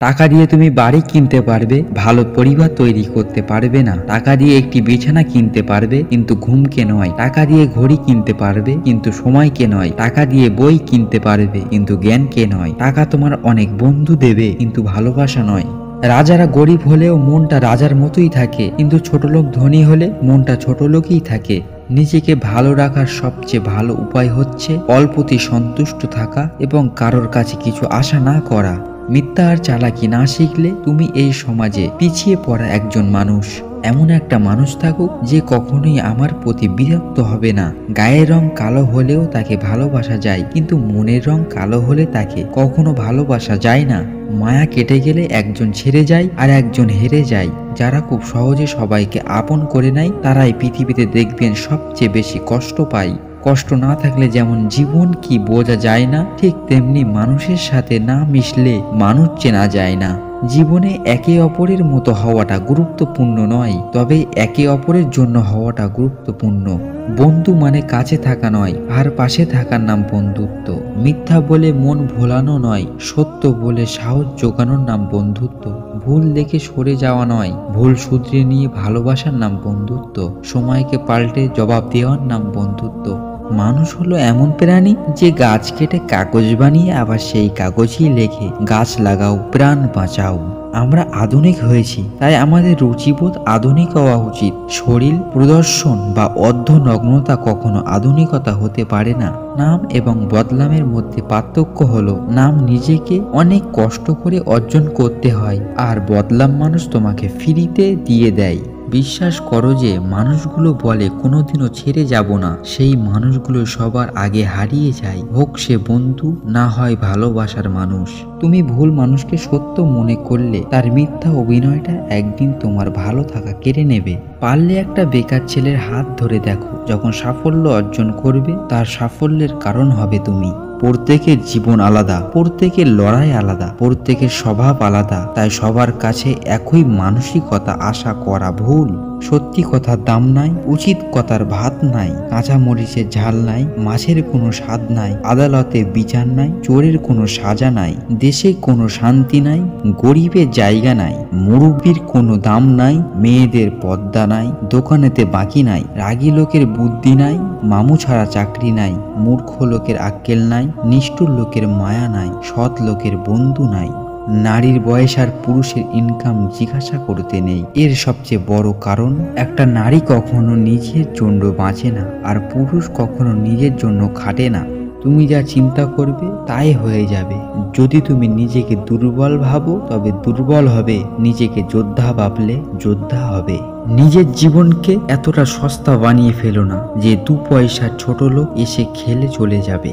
টাকা দিয়ে তুমি বাড়ি কিনতে পারবে, ভালো পরিবার তৈরি করতে পারবে না। টাকা দিয়ে একটি বিছানা কিনতে পারবে, কিন্তু ঘুমকে নয়। টাকা দিয়ে ঘড়ি কিনতে পারবে, কিন্তু সময়কে নয়। টাকা দিয়ে বই কিনতে পারবে, কিন্তু জ্ঞানকে নয়। টাকা তোমার অনেক বন্ধু দেবে, কিন্তু ভালোবাসা নয়। রাজারা গরিব হলেও মনটা রাজার মতোই থাকে, কিন্তু ছোটলোক ধনী হলে মনটা ছোটলোকই থাকে। নিজেকে ভালো রাখার সবচেয়ে ভালো উপায় হচ্ছে অল্পতে সন্তুষ্ট থাকা এবং কারোর কাছে কিছু আশা না করা। মিথ্যা আর চালাকি না শিখলে তুমি এই সমাজে পিছিয়ে পড়া একজন মানুষ। এমন একটা মানুষ থাকুক যে কখনোই আমার প্রতি বিরক্ত হবে না। গায়ের রং কালো হলেও তাকে ভালোবাসা যায়, কিন্তু মনের রং কালো হলে তাকে কখনো ভালোবাসা যায় না। মায়া কেটে গেলে একজন ছেড়ে যায় আর একজন হেরে যায়। যারা খুব সহজে সবাইকে আপন করে নেয় তারাই পৃথিবীতে দেখবেন সবচেয়ে বেশি কষ্ট পায়। কষ্ট না থাকলে যেমন জীবন কি বোঝা যায় না, ঠিক তেমনি মানুষের সাথে না মিশলে মানুষ চেনা যায় না। জীবনে একে অপরের মতো হওয়াটা গুরুত্বপূর্ণ নয়, তবে একে অপরের জন্য হওয়াটা গুরুত্বপূর্ণ। বন্ধু মানে কাছে থাকা নয়, আর পাশে থাকার নাম বন্ধুত্ব। মিথ্যা বলে মন ভোলানো নয়, সত্য বলে সাহস জোগানোর নাম বন্ধুত্ব। ভুল দেখে সরে যাওয়া নয়, ভুল শুধরে নিয়ে ভালোবাসার নাম বন্ধুত্ব। সময়কে পাল্টে জবাব দেওয়ার নাম বন্ধুত্ব। মানুষ হলো এমন প্রাণী যে গাছ কেটে কাগজ বানিয়ে আবার সেই কাগজই লেখে গাছ লাগাও, প্রাণ বাঁচাও। আমরা আধুনিক হয়েছি, তাই আমাদের রুচিবোধ আধুনিক হওয়া উচিত। শরীর প্রদর্শন বা অর্ধনগ্নতা কখনো আধুনিকতা হতে পারে না। নাম এবং বদলামের মধ্যে পার্থক্য হলো, নাম নিজেকে অনেক কষ্ট করে অর্জন করতে হয়, আর বদলাম মানুষ তোমাকে ফ্রিতে দিয়ে দেয়। বিশ্বাস করো যে মানুষগুলো বলে কোনোদিনও ছেড়ে যাব না, সেই মানুষগুলো সবার আগে হারিয়ে যায়, হোক সে বন্ধু না হয় ভালোবাসার মানুষ। তুমি ভুল মানুষকে সত্য মনে করলে তার মিথ্যা অভিনয়টা একদিন তোমার ভালো থাকা কেড়ে নেবে। পারলে একটা বেকার ছেলের হাত ধরে দেখো, যখন সাফল্য অর্জন করবে তার সাফল্যের কারণ হবে তুমি। প্রত্যেকের জীবন আলাদা, প্রত্যেকের লড়াই আলাদা, প্রত্যেকের স্বভাব আলাদা, তাই সবার কাছে একই মানসিকতা আশা করা ভুল। সত্যি কথার দাম নাই, উচিত কথার ভাত নাই, কাঁচা মরিচের ঝাল নাই, মাছের কোনো স্বাদ নাই, আদালতে বিচার নাই, চোরের কোনো সাজা নাই, দেশে কোনো শান্তি নাই, গরিবের জায়গা নাই, মুরব্বীর কোনো দাম নাই, মেয়েদের পর্দা নাই, দোকানেতে বাকি নাই, রাগী লোকের বুদ্ধি নাই, মামু ছাড়া চাকরি নাই, মূর্খ লোকের আক্কেল নাই, নিষ্ঠুর লোকের মায়া নাই, সৎ লোকের বন্ধু নাই। নারীর বয়স আর পুরুষের ইনকাম জিজ্ঞাসা করতে নেই। এর সবচেয়ে বড় কারণ, একটা নারী কখনো নিজের জন্য বাঁচে না, আর পুরুষ কখনো নিজের জন্য খাটে না। তুমি যা চিন্তা করবে তাই হয়ে যাবে। যদি তুমি নিজেকে দুর্বল ভাবো তবে দুর্বল হবে, নিজেকে যোদ্ধা ভাবলে যোদ্ধা হবে। নিজের জীবনকে এতটা সস্তা বানিয়ে ফেলো না যে 2 পয়সার ছোট লোক এসে খেলে চলে যাবে।